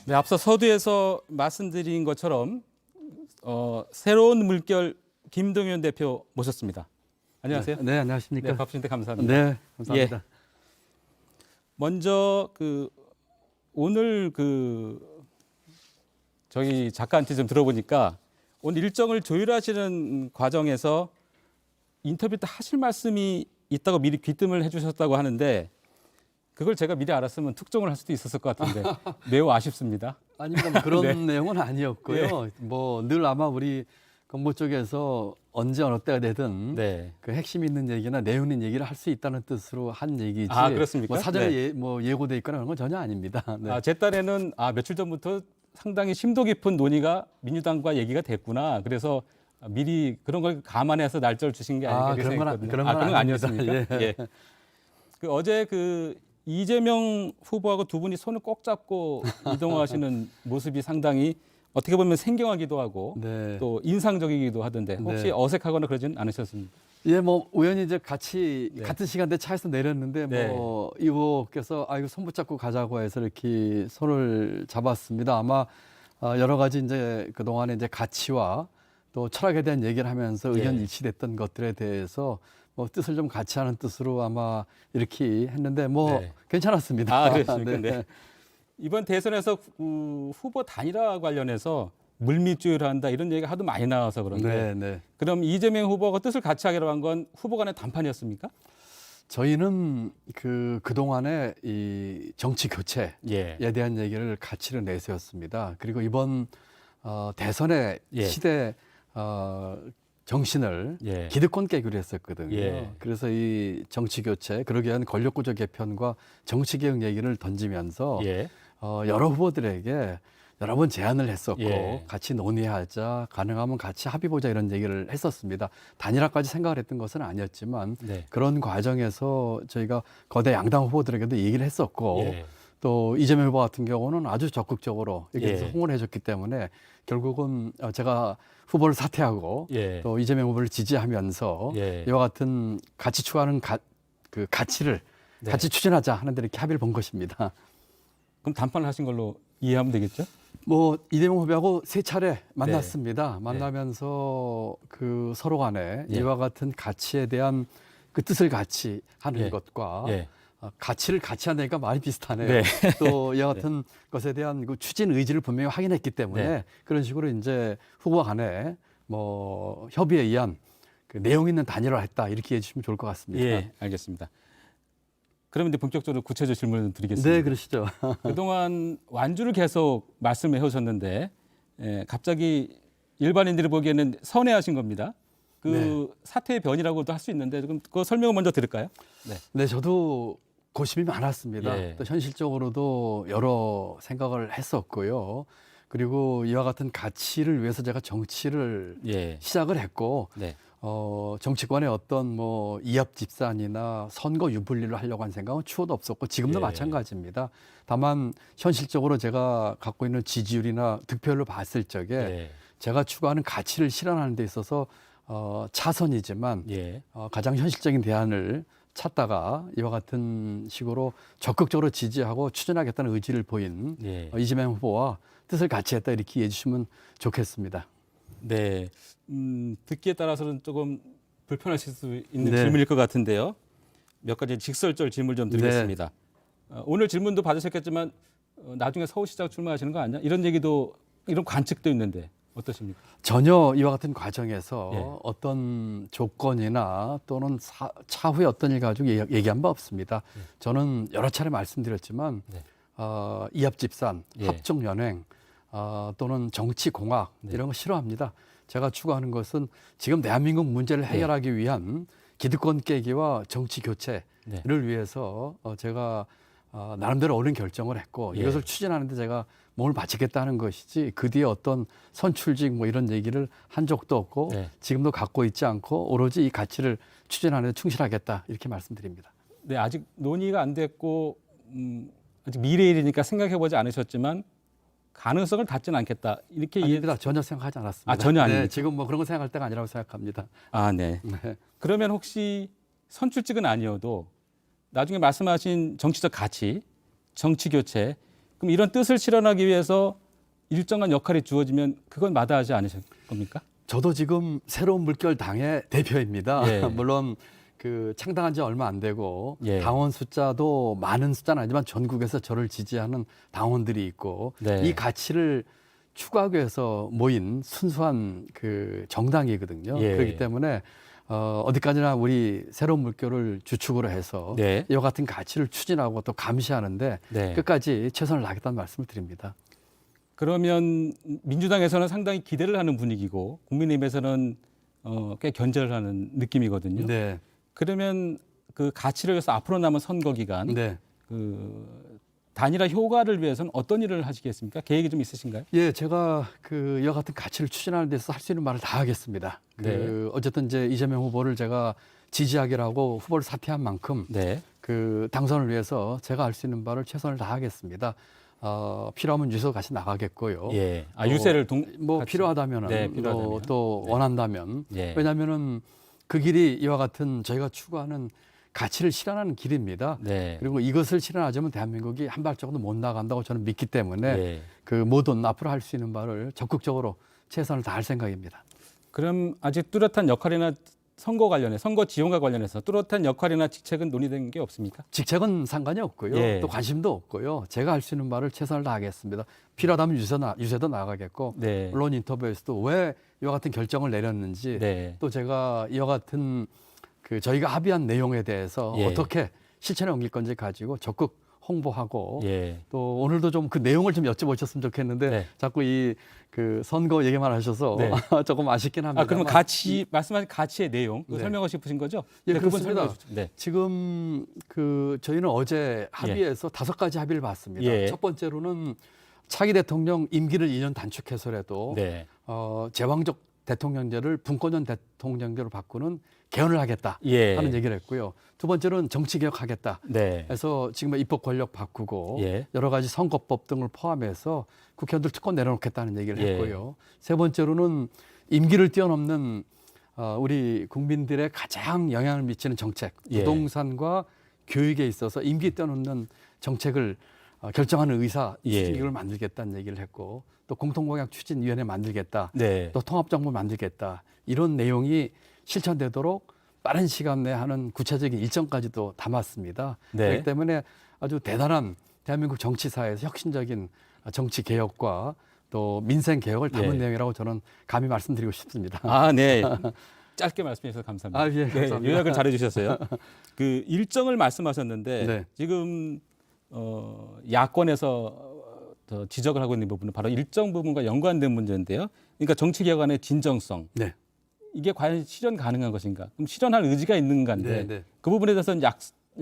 네, 앞서 서두에서 말씀드린 것처럼 새로운 물결 김동연 대표 모셨습니다. 안녕하세요. 네, 안녕하십니까. 네, 바쁘신데 감사합니다. 네, 감사합니다. 예. 먼저 오늘 저희 작가한테 좀 들어보니까 오늘 일정을 조율하시는 과정에서 인터뷰 때 하실 말씀이 있다고 미리 귀뜸을 해주셨다고 하는데 그걸 제가 미리 알았으면 특종을 할 수도 있었을 것 같은데 매우 아쉽습니다. 아니 뭐 그런 네. 내용은 아니었고요. 뭐 늘 아마 우리 건보 쪽에서 언제 어느 때가 되든 네. 그 핵심 있는 얘기나 내용 있는 얘기를 할 수 있다는 뜻으로 한 얘기지. 아, 그렇습니까? 뭐 사전에 네. 예고돼 있거나 그런 건 전혀 아닙니다. 네. 제 딴에는 며칠 전부터 상당히 심도 깊은 논의가 민주당과 얘기가 됐구나. 그래서 미리 그런 걸 감안해서 날짜를 주신 게 아닌가 이렇게 생각했거든요. 그런 건 그런 거 아닙니다. 아니었습니까? 예. 어제 이재명 후보하고 두 분이 손을 꼭 잡고 이동하시는 모습이 상당히 어떻게 보면 생경하기도 하고 네. 또 인상적이기도 하던데 혹시 네. 어색하거나 그러진 않으셨습니까? 예, 뭐 우연히 이제 같이 네. 같은 시간대 차에서 내렸는데 네. 뭐 이 후보께서 이거 손 붙잡고 가자고 해서 이렇게 손을 잡았습니다. 아마 여러 가지 이제 그 동안에 이제 가치와 또 철학에 대한 얘기를 하면서 의견 네. 일치됐던 것들에 대해서 뭐 뜻을 좀 같이 하는 뜻으로 아마 이렇게 했는데 뭐 네. 괜찮았습니다. 그렇습니까? 네. 이번 대선에서 후보 단일화 관련해서 물밑 조율한다 이런 얘기가 하도 많이 나와서 그런데 네, 네. 그럼 이재명 후보가 뜻을 같이 하기로 한 건 후보 간의 담판이었습니까? 저희는 그동안에 이 정치 교체에 예. 대한 얘기를 가치를 내세웠습니다. 그리고 이번 대선의 예. 시대 정신을 예. 기득권 깨기로 했었거든요. 예. 그래서 이 정치 교체, 그러기 위한 권력구조 개편과 정치 개혁 얘기를 던지면서 예. 여러 후보들에게 여러 번 제안을 했었고 예. 같이 논의하자, 가능하면 같이 합의 보자 이런 얘기를 했었습니다. 단일화까지 생각을 했던 것은 아니었지만 네. 그런 과정에서 저희가 거대 양당 후보들에게도 얘기를 했었고 예. 또 이재명 후보 같은 경우는 아주 적극적으로 이렇게 해서 예. 홍보를 해줬기 때문에 결국은 제가 후보를 사퇴하고 예. 또 이재명 후보를 지지하면서 예. 이와 같은 같이 추구하는 그 가치를 네. 같이 추진하자 하는데 이렇게 합의를 본 것입니다. 그럼 담판을 하신 걸로 이해하면 되겠죠? 뭐 이재명 후보하고 세 차례 만났습니다. 네. 만나면서 그 서로 간에 예. 이와 같은 가치에 대한 그 뜻을 같이 하는 예. 것과 예. 가치를 같이 한다니까 말이 비슷하네요. 네. 또 이와 같은 것에 대한 그 추진 의지를 분명히 확인했기 때문에 네. 그런 식으로 이제 후보 간에 뭐 협의에 의한 그 내용 있는 단일화를 했다 이렇게 이해해 주시면 좋을 것 같습니다. 예, 알겠습니다. 그러면 이제 본격적으로 구체적 질문을 드리겠습니다. 네, 그러시죠. 그동안 완주를 계속 말씀을 해오셨는데 갑자기 일반인들이 보기에는 선회하신 겁니다. 네. 사태의 변이라고도 할 수 있는데 그럼 그 설명을 먼저 들을까요? 네. 네, 저도 고심이 많았습니다. 예. 또 현실적으로도 여러 생각을 했었고요. 그리고 이와 같은 가치를 위해서 제가 정치를 예. 시작을 했고 네. 정치권의 어떤 뭐 이합 집산이나 선거 유불리를 하려고 한 생각은 추호도 없었고 지금도 예. 마찬가지입니다. 다만 현실적으로 제가 갖고 있는 지지율이나 득표율로 봤을 적에 예. 제가 추구하는 가치를 실현하는 데 있어서 차선이지만 예. 가장 현실적인 대안을 찾다가 이와 같은 식으로 적극적으로 지지하고 추진하겠다는 의지를 보인 예. 이재명 후보와 뜻을 같이 했다 이렇게 이해해 주시면 좋겠습니다. 네. 듣기에 따라서는 조금 불편하실 수 있는 네. 질문일 것 같은데요. 몇 가지 직설적 질문 좀 드리겠습니다. 오늘 질문도 받으셨겠지만 나중에 서울시장 출마하시는 거 아니야? 이런 얘기도 이런 관측도 있는데 어떠십니까? 전혀 이와 같은 과정에서 예. 어떤 조건이나 또는 차후에 어떤 일 가지고 얘기한 바 없습니다. 저는 여러 차례 말씀드렸지만 네. 이합집산, 예. 합종연행 또는 정치공학 네. 이런 거 싫어합니다. 제가 추구하는 것은 지금 대한민국 문제를 해결하기 위한 기득권 깨기와 정치 교체를 네. 위해서 제가 나름대로 옳은 결정을 했고 예. 이것을 추진하는데 제가 몸을 바치겠다는 것이지 그 뒤에 어떤 선출직 뭐 이런 얘기를 한 적도 없고 네. 지금도 갖고 있지 않고 오로지 이 가치를 추진하는 데 충실하겠다 이렇게 말씀드립니다. 네, 아직 논의가 안 됐고 아직 미래일이니까 생각해보지 않으셨지만 가능성을 닫지는 않겠다. 이렇게 아닙니다. 전혀 생각하지 않았습니다. 전혀 아닙니까? 네, 지금 뭐 그런 거 생각할 때가 아니라고 생각합니다. 네. 네. 그러면 혹시 선출직은 아니어도 나중에 말씀하신 정치적 가치, 정치 교체, 그럼 이런 뜻을 실현하기 위해서 일정한 역할이 주어지면 그건 마다하지 않으실 겁니까? 저도 지금 새로운 물결 당의 대표입니다. 예. 물론 그 창당한 지 얼마 안 되고 예. 당원 숫자도 많은 숫자는 아니지만 전국에서 저를 지지하는 당원들이 있고 네. 이 가치를 추구하기 위해서 모인 순수한 그 정당이거든요. 예. 그렇기 때문에 어디까지나 우리 새로운 물결을 주축으로 해서 네. 이와 같은 가치를 추진하고 또 감시하는데 네. 끝까지 최선을 다하겠다는 말씀을 드립니다. 그러면 민주당에서는 상당히 기대를 하는 분위기고 국민의힘에서는 꽤 견제를 하는 느낌이거든요. 네. 그러면 그 가치를 위해서 앞으로 남은 선거 기간 네. 그 단일화 효과를 위해서는 어떤 일을 하시겠습니까? 계획이 좀 있으신가요? 예, 제가 그 이와 같은 가치를 추진하는 데서 할 수 있는 말을 다 하겠습니다. 네. 어쨌든 이제 이재명 후보를 제가 지지하기로 하고 후보를 사퇴한 만큼 네. 그 당선을 위해서 제가 할 수 있는 바를 최선을 다하겠습니다. 필요하면 유서 같이 나가겠고요. 예. 유세를 뭐 같이. 필요하다면은 네, 필요하다면. 또 네. 원한다면 예. 왜냐하면은 그 길이 이와 같은 저희가 추구하는 가치를 실현하는 길입니다. 네. 그리고 이것을 실현하자면 대한민국이 한 발짝도 못 나간다고 저는 믿기 때문에 예. 그 모든 앞으로 할 수 있는 바를 적극적으로 최선을 다할 생각입니다. 그럼 아직 뚜렷한 역할이나 선거 관련해 선거 지원과 관련해서 뚜렷한 역할이나 직책은 논의된 게 없습니까? 직책은 상관이 없고요. 예. 또 관심도 없고요. 제가 할 수 있는 바를 최선을 다하겠습니다. 필요하다면 유세도 나가겠고 네. 언론 인터뷰에서도 왜 이와 같은 결정을 내렸는지 네. 또 제가 이와 같은 그 저희가 합의한 내용에 대해서 예. 어떻게 실천에 옮길 건지 가지고 적극 홍보하고 예. 또 오늘도 좀 그 내용을 좀 여쭤보셨으면 좋겠는데 네. 자꾸 이 그 선거 얘기만 하셔서 네. 조금 아쉽긴 합니다. 그러면 가치 말씀하신 가치의 내용 네. 설명하고 싶으신 거죠? 예, 네, 그분 그렇습니다. 설명해 주십시오. 네. 지금 그 저희는 어제 합의해서 5가지 합의를 봤습니다. 예. 첫 번째로는 차기 대통령 임기를 2년 단축해서라도 네. 제왕적 대통령제를 분권형 대통령제로 바꾸는 개헌을 하겠다 예. 하는 얘기를 했고요. 두 번째로는 정치 개혁하겠다. 네. 해서 지금 입법 권력 바꾸고 예. 여러 가지 선거법 등을 포함해서 국회의원들 특권 내려놓겠다는 얘기를 예. 했고요. 세 번째로는 임기를 뛰어넘는 우리 국민들의 가장 영향을 미치는 정책, 예. 부동산과 교육에 있어서 임기 뛰어넘는 정책을 결정하는 의사 예. 추진기구를 만들겠다는 얘기를 했고 또 공통공약 추진위원회 만들겠다. 네. 또 통합정부 만들겠다. 이런 내용이 실천되도록 빠른 시간 내에 하는 구체적인 일정까지도 담았습니다. 네. 그렇기 때문에 아주 대단한 대한민국 정치사에서 혁신적인 정치 개혁과 또 민생 개혁을 담은 예. 내용이라고 저는 감히 말씀드리고 싶습니다. 네. 짧게 말씀해 주셔서 감사합니다. 예, 감사합니다. 네, 요약을 잘해 주셨어요. 그 일정을 말씀하셨는데 네. 지금 야권에서 지적을 하고 있는 부분은 바로 일정 부분과 연관된 문제인데요. 그러니까 정치 개혁안의 진정성. 네. 이게 과연 실현 가능한 것인가? 그럼 실현할 의지가 있는가인데 네, 네. 그 부분에 대해서는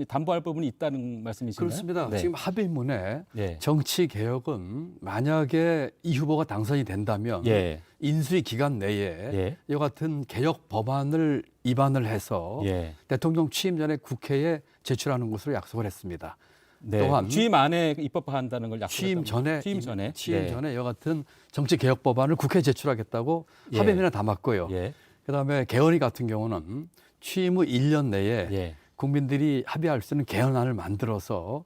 담보할 부분이 있다는 말씀이신가요? 그렇습니다. 네. 지금 합의문에 예. 정치 개혁은 만약에 이 후보가 당선이 된다면 예. 인수위 기간 내에 예. 이와 같은 개혁 법안을 입안을 해서 예. 대통령 취임 전에 국회에 제출하는 것으로 약속을 했습니다. 네. 또한 취임 안에 입법화한다는 걸 약속했던 취임 전에 네. 이와 같은 정치 개혁 법안을 국회에 제출하겠다고 예. 합의문에 담았고요. 예. 그다음에 개헌위 같은 경우는 취임 후 1년 내에 예. 국민들이 합의할 수 있는 개헌안을 만들어서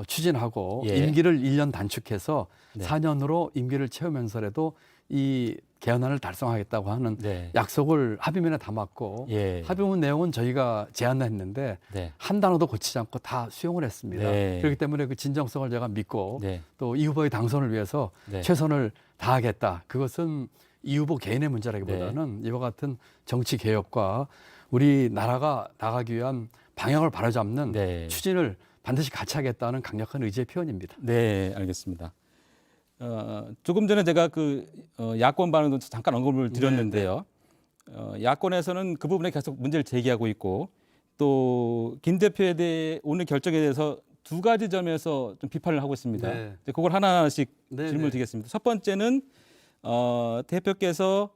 추진하고 예. 임기를 1년 단축해서 네. 4년으로 임기를 채우면서라도 이 개헌안을 달성하겠다고 하는 네. 약속을 합의문에 담았고 예. 합의문 내용은 저희가 제안했는데 네. 한 단어도 고치지 않고 다 수용을 했습니다. 네. 그렇기 때문에 그 진정성을 제가 믿고 네. 또 이 후보의 당선을 위해서 네. 최선을 다하겠다. 그것은 이 후보 개인의 문제라기보다는 이와 같은 정치 개혁과 우리 나라가 나가기 위한 방향을 바로잡는 네. 추진을 반드시 같이 하겠다는 강력한 의지의 표현입니다. 네, 알겠습니다. 조금 전에 제가 야권 반응도 잠깐 언급을 드렸는데요. 야권에서는 그 부분에 계속 문제를 제기하고 있고 또 김 대표에 대해 오늘 결정에 대해서 두 가지 점에서 좀 비판을 하고 있습니다. 네. 이제 그걸 하나하나씩 네, 질문을 네. 드리겠습니다. 첫 번째는 대표께서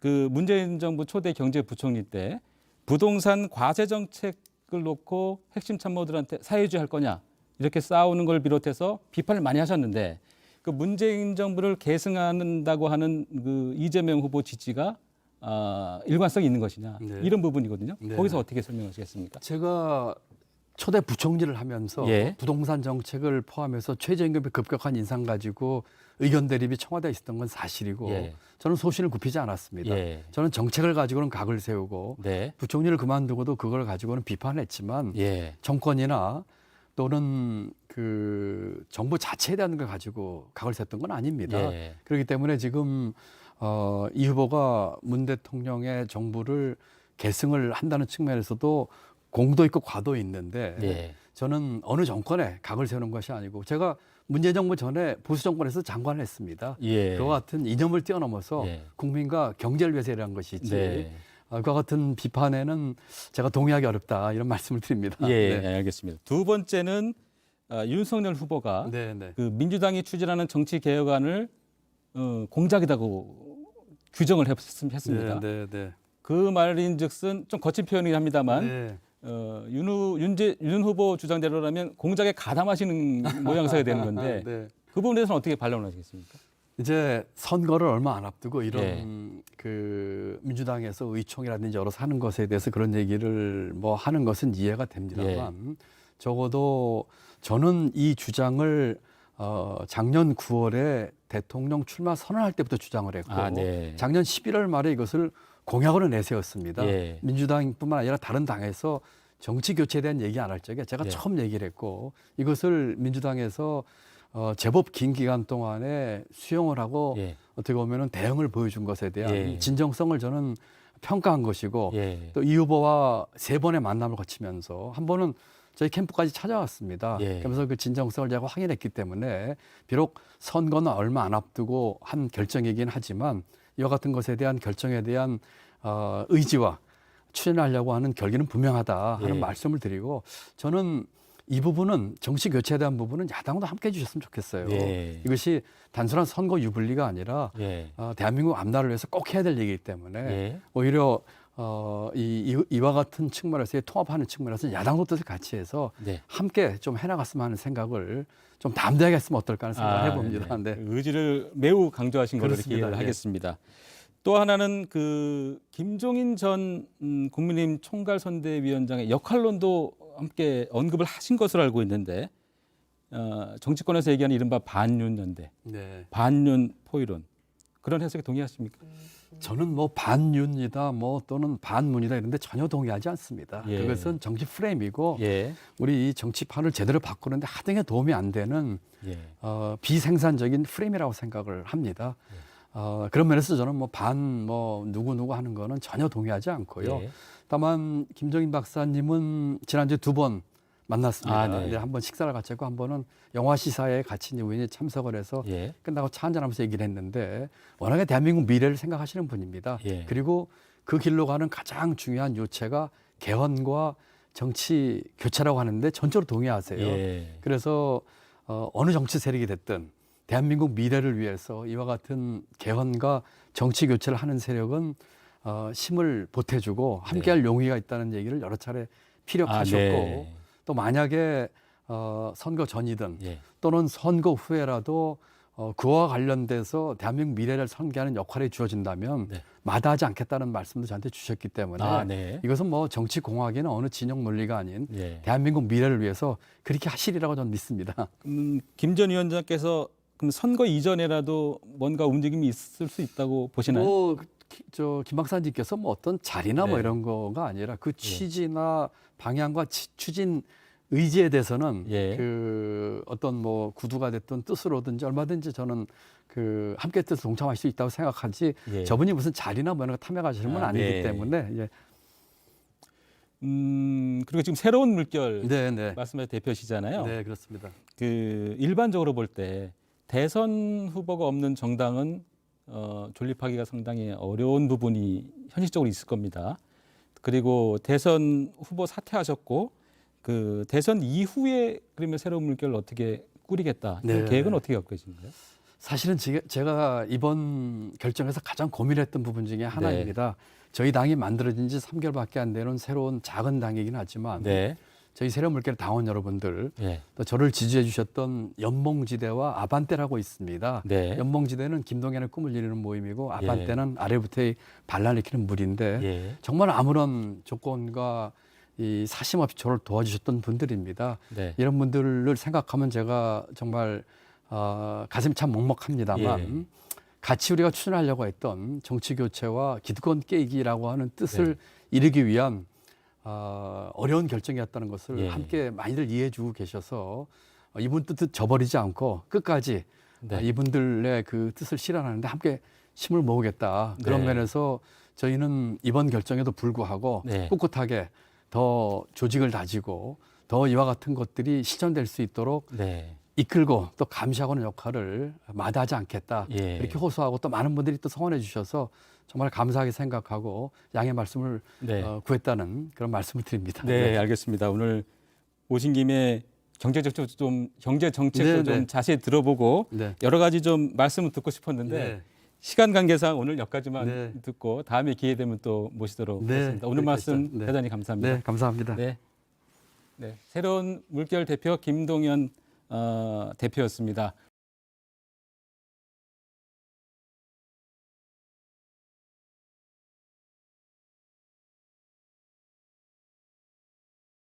그 문재인 정부 초대 경제부총리 때 부동산 과세 정책을 놓고 핵심 참모들한테 사회주의 할 거냐 이렇게 싸우는 걸 비롯해서 비판을 많이 하셨는데 그 문재인 정부를 계승한다고 하는 그 이재명 후보 지지가 일관성이 있는 것이냐 네. 이런 부분이거든요. 네. 거기서 어떻게 설명하시겠습니까? 제가 초대 부총리를 하면서 예. 부동산 정책을 포함해서 최저임금의 급격한 인상 가지고 의견 대립이 청와대에 있었던 건 사실이고 예. 저는 소신을 굽히지 않았습니다. 예. 저는 정책을 가지고는 각을 세우고 네. 부총리를 그만두고도 그걸 가지고는 비판했지만 예. 정권이나 또는 그 정부 자체에 대한 걸 가지고 각을 셌던 건 아닙니다. 예. 그렇기 때문에 지금 이 후보가 문 대통령의 정부를 계승을 한다는 측면에서도 공도 있고 과도 있는데 예. 저는 어느 정권에 각을 세우는 것이 아니고 제가 문재인 정부 전에 보수 정권에서 장관을 했습니다. 예. 그와 같은 이념을 뛰어넘어서 예. 국민과 경제를 위해서 일하는 것이 있지. 네. 그와 같은 비판에는 제가 동의하기 어렵다 이런 말씀을 드립니다. 예, 네. 알겠습니다. 두 번째는 윤석열 후보가 네, 네. 그 민주당이 추진하는 정치 개혁안을 공작이라고 규정을 했습니다. 네, 네, 그 말인즉슨 좀 거친 표현이긴 합니다만 네. 윤 후보 주장대로라면 공작에 가담하시는 모양새가 되는 건데 네. 그 부분에 대해서는 어떻게 반론하시겠습니까? 이제 선거를 얼마 안 앞두고 이런 예. 그 민주당에서 의총이라든지 여러 하는 것에 대해서 그런 얘기를 뭐 하는 것은 이해가 됩니다만 적어도 저는 이 주장을 작년 9월에 대통령 출마 선언할 때부터 주장을 했고 네. 작년 11월 말에 이것을 공약으로 내세웠습니다. 예. 민주당뿐만 아니라 다른 당에서 정치 교체에 대한 얘기 안 할 적에 제가 예. 처음 얘기를 했고 이것을 민주당에서 제법 긴 기간 동안에 수용을 하고 예. 어떻게 보면은 대응을 보여준 것에 대한 예. 진정성을 저는 평가한 것이고 예. 또 이 후보와 3번의 만남을 거치면서 한 번은 저희 캠프까지 찾아왔습니다. 예. 그러면서 그 진정성을 제가 확인했기 때문에 비록 선거는 얼마 안 앞두고 한 결정이긴 하지만 이와 같은 것에 대한 결정에 대한 의지와 추진하려고 하는 결기는 분명하다 하는 예. 말씀을 드리고 저는 이 부분은 정치 교체에 대한 부분은 야당도 함께 해주셨으면 좋겠어요. 예. 이것이 단순한 선거 유불리가 아니라 예. 대한민국 앞날을 위해서 꼭 해야 될 얘기이기 때문에 예. 오히려 이와 같은 측면에서의 통합하는 측면에서 야당도 뜻을 같이 해서 네. 함께 좀 해나갔으면 하는 생각을 좀 담대하게 했으면 어떨까 하는 생각을 해봅니다. 네. 네. 의지를 매우 강조하신 걸로 이렇게 그렇습니다. 이해를 예. 하겠습니다. 또 하나는 그 김종인 전 국민의힘 총괄선대위원장의 역할론도 함께 언급을 하신 것으로 알고 있는데 정치권에서 얘기하는 이른바 반윤연대, 네. 반윤 포이론 그런 해석에 동의하십니까? 저는 뭐 반윤이다 뭐 또는 반문이다 이런데 전혀 동의하지 않습니다. 예. 그것은 정치 프레임이고 예, 우리 이 정치판을 제대로 바꾸는데 하등에 도움이 안 되는 예, 비생산적인 프레임이라고 생각을 합니다. 그런 면에서 저는 뭐 누구 하는 거는 전혀 동의하지 않고요. 예. 다만 김종인 박사님은 지난주에 2번 만났습니다. 네. 한 번 식사를 같이 했고 한 번은 영화 시사에 같이 이제 우연히 참석을 해서 예. 끝나고 차 한잔하면서 얘기를 했는데 워낙에 대한민국 미래를 생각하시는 분입니다. 예. 그리고 그 길로 가는 가장 중요한 요체가 개헌과 정치 교체라고 하는데 전적으로 동의하세요. 예. 그래서 어느 정치 세력이 됐든 대한민국 미래를 위해서 이와 같은 개헌과 정치 교체를 하는 세력은 힘을 보태주고 함께할 용의가 있다는 얘기를 여러 차례 피력하셨고 네. 또 만약에 선거 전이든 예. 또는 선거 후에라도 그와 관련돼서 대한민국 미래를 설계하는 역할이 주어진다면 네. 마다하지 않겠다는 말씀도 저한테 주셨기 때문에 네. 이것은 뭐 정치 공학이나 어느 진영 논리가 아닌 예. 대한민국 미래를 위해서 그렇게 하시리라고 저는 믿습니다. 김 전 위원장께서 그럼 선거 이전에라도 뭔가 움직임이 있을 수 있다고 보시나요? 김 박사님께서 뭐 어떤 자리나 뭐 네. 이런 거가 아니라 그 취지나 방향과 추진 의지에 대해서는 예. 그 어떤 뭐 구두가 됐든 뜻으로든지 얼마든지 저는 그 함께 뜻을 동참할 수 있다고 생각하지 예. 저분이 무슨 자리나 뭐 이런 거 탐해가시는 분 아니기 네. 때문에 예. 그리고 지금 새로운 물결 네. 말씀하신 대표시잖아요. 네, 그렇습니다. 그 일반적으로 볼 때 대선 후보가 없는 정당은 존립하기가 상당히 어려운 부분이 현실적으로 있을 겁니다. 그리고 대선 후보 사퇴하셨고 그 대선 이후에 그러면 새로운 물결을 어떻게 꾸리겠다. 네. 계획은 어떻게 갖고 계신가요? 사실은 제가 이번 결정에서 가장 고민했던 부분 중에 하나입니다. 저희 당이 만들어진 지 3개월밖에 안 되는 새로운 작은 당이긴 하지만 네. 저희 새로운 물결 당원 여러분들 예. 또 저를 지지해 주셨던 연몽지대와 아반떼라고 있습니다. 네. 연몽지대는 김동연의 꿈을 이루는 모임이고 아반떼는 아래부터의 반란을 일으키는 무리인데 예. 정말 아무런 조건과 이 사심 없이 저를 도와주셨던 분들입니다. 네. 이런 분들을 생각하면 제가 정말 가슴이 참 먹먹합니다만 예. 같이 우리가 추진하려고 했던 정치 교체와 기득권 깨기라고 하는 뜻을 네. 이루기 위한 어려운 결정이었다는 것을 예. 함께 많이들 이해해 주고 계셔서 이분 뜻을 저버리지 않고 끝까지 네. 이분들의 그 뜻을 실현하는데 함께 힘을 모으겠다. 그런 네. 면에서 저희는 이번 결정에도 불구하고 네. 꿋꿋하게 더 조직을 다지고 더 이와 같은 것들이 실현될 수 있도록 네. 이끌고 또 감시하고는 역할을 마다하지 않겠다. 예. 이렇게 호소하고 또 많은 분들이 또 성원해 주셔서 정말 감사하게 생각하고 양해 말씀을 네. 구했다는 그런 말씀을 드립니다. 네, 알겠습니다. 오늘 오신 김에 경제 정책도 네, 좀 네. 자세히 들어보고 네. 여러 가지 좀 말씀을 듣고 싶었는데 네. 시간 관계상 오늘 여기까지만 네. 듣고 다음에 기회 되면 또 모시도록 네, 하겠습니다. 오늘 말씀 그렇겠죠. 네. 대단히 감사합니다. 네, 감사합니다. 네. 새로운 물결 대표 김동연 대표였습니다.